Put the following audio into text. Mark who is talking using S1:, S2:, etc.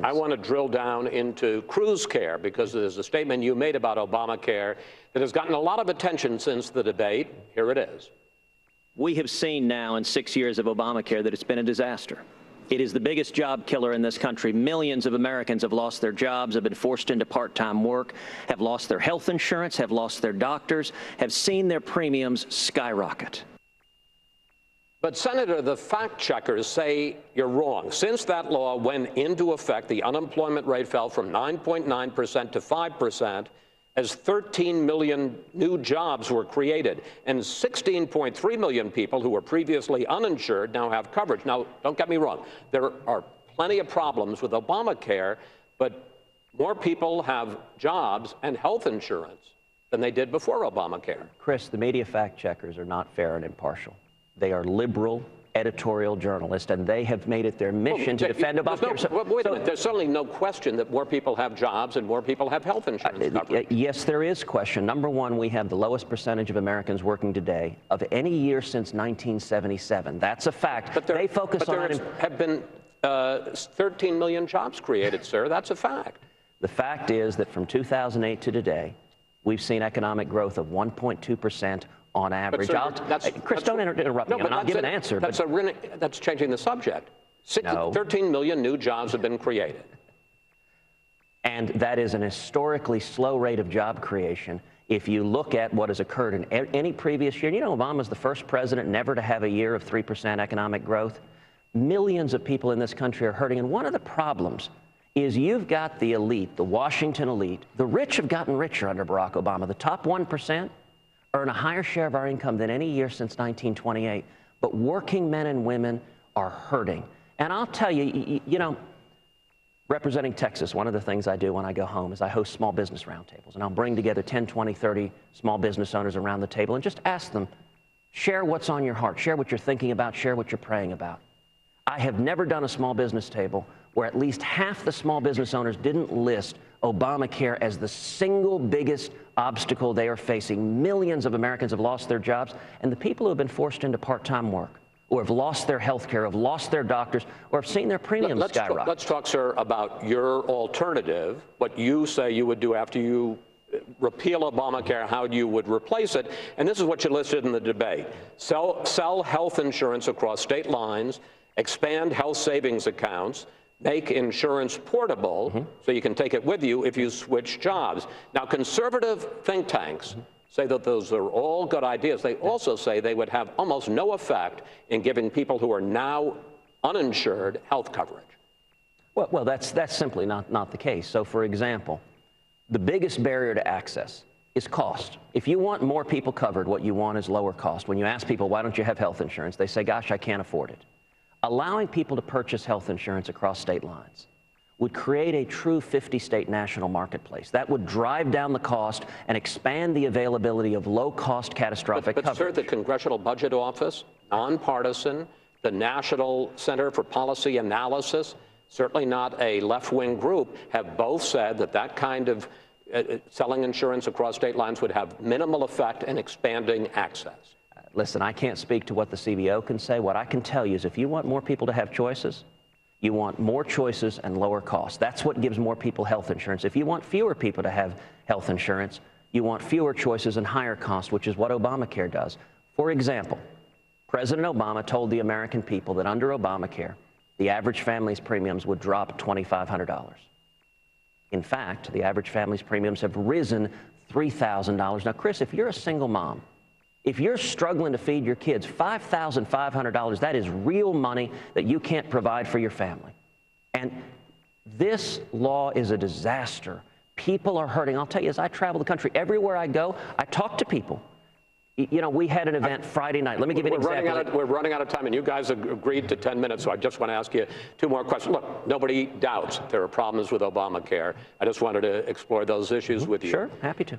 S1: I want to drill down into Cruz care, because there's a statement you made about Obamacare that has gotten a lot of attention since the debate. Here it is.
S2: We have seen now in 6 years of Obamacare that it's been a disaster. It is the biggest job killer in this country. Millions of Americans have lost their jobs, have been forced into part-time work, have lost their health insurance, have lost their doctors, have seen their premiums skyrocket.
S1: But, Senator, the fact checkers say you're wrong. Since that law went into effect, the unemployment rate fell from 9.9% to 5%, as 13 million new jobs were created, and 16.3 million people who were previously uninsured now have coverage. Now, don't get me wrong. There are plenty of problems with Obamacare, but more people have jobs and health insurance than they did before Obamacare.
S3: Chris, the media fact checkers are not fair and impartial. They are liberal editorial journalists, and they have made it their mission to defend Obamacare.
S1: Wait a minute. There's certainly no question that more people have jobs and more people have health insurance coverage.
S3: Yes, there is question. Number one, we have the lowest percentage of Americans working today of any year since 1977. That's a fact.
S1: But there have been 13 million jobs created, sir. That's a fact.
S3: The fact is that from 2008 to today, we've seen economic growth of 1.2% on average. Chris, don't interrupt me. I'll give an answer.
S1: That's changing the subject. 13 million new jobs have been created.
S3: And that is an historically slow rate of job creation. If you look at what has occurred in any previous year, you know, Obama's the first president never to have a year of 3% economic growth. Millions of people in this country are hurting. And one of the problems is you've got the elite, the Washington elite. The rich have gotten richer under Barack Obama. The top 1% earn a higher share of our income than any year since 1928. But working men and women are hurting. And I'll tell you, you know, representing Texas, one of the things I do when I go home is I host small business roundtables. And I'll bring together 10, 20, 30 small business owners around the table and just ask them, share what's on your heart, share what you're thinking about, share what you're praying about. I have never done a small business table where at least half the small business owners didn't list Obamacare as the single biggest obstacle they are facing. Millions of Americans have lost their jobs, and the people who have been forced into part-time work, or have lost their health care, have lost their doctors, or have seen their premiums skyrocket.
S1: Let's talk, sir, about your alternative, what you say you would do after you repeal Obamacare, how you would replace it. And this is what you listed in the debate. Sell health insurance across state lines, expand health savings accounts, make insurance portable so you can take it with you if you switch jobs. Now, conservative think tanks say that those are all good ideas. They also say they would have almost no effect in giving people who are now uninsured health coverage.
S3: Well, that's simply not the case. So, for example, the biggest barrier to access is cost. If you want more people covered, what you want is lower cost. When you ask people, why don't you have health insurance, they say, gosh, I can't afford it. Allowing people to purchase health insurance across state lines would create a true 50-state national marketplace. That would drive down the cost and expand the availability of low-cost catastrophic coverage.
S1: But, sir, the Congressional Budget Office, nonpartisan, the National Center for Policy Analysis, certainly not a left-wing group, have both said that that kind of selling insurance across state lines would have minimal effect in expanding access.
S3: Listen, I can't speak to what the CBO can say. What I can tell you is if you want more people to have choices, you want more choices and lower costs. That's what gives more people health insurance. If you want fewer people to have health insurance, you want fewer choices and higher costs, which is what Obamacare does. For example, President Obama told the American people that under Obamacare, the average family's premiums would drop $2,500. In fact, the average family's premiums have risen $3,000. Now, Chris, if you're a single mom, if you're struggling to feed your kids, $5,500, that is real money that you can't provide for your family. And this law is a disaster. People are hurting. I'll tell you, as I travel the country, everywhere I go, I talk to people. You know, we had an event Friday night. Let me give you an example.
S1: We're running out of time, and you guys agreed to 10 minutes, so I just want to ask you two more questions. Look, nobody doubts there are problems with Obamacare. I just wanted to explore those issues with you.
S3: Sure, happy to.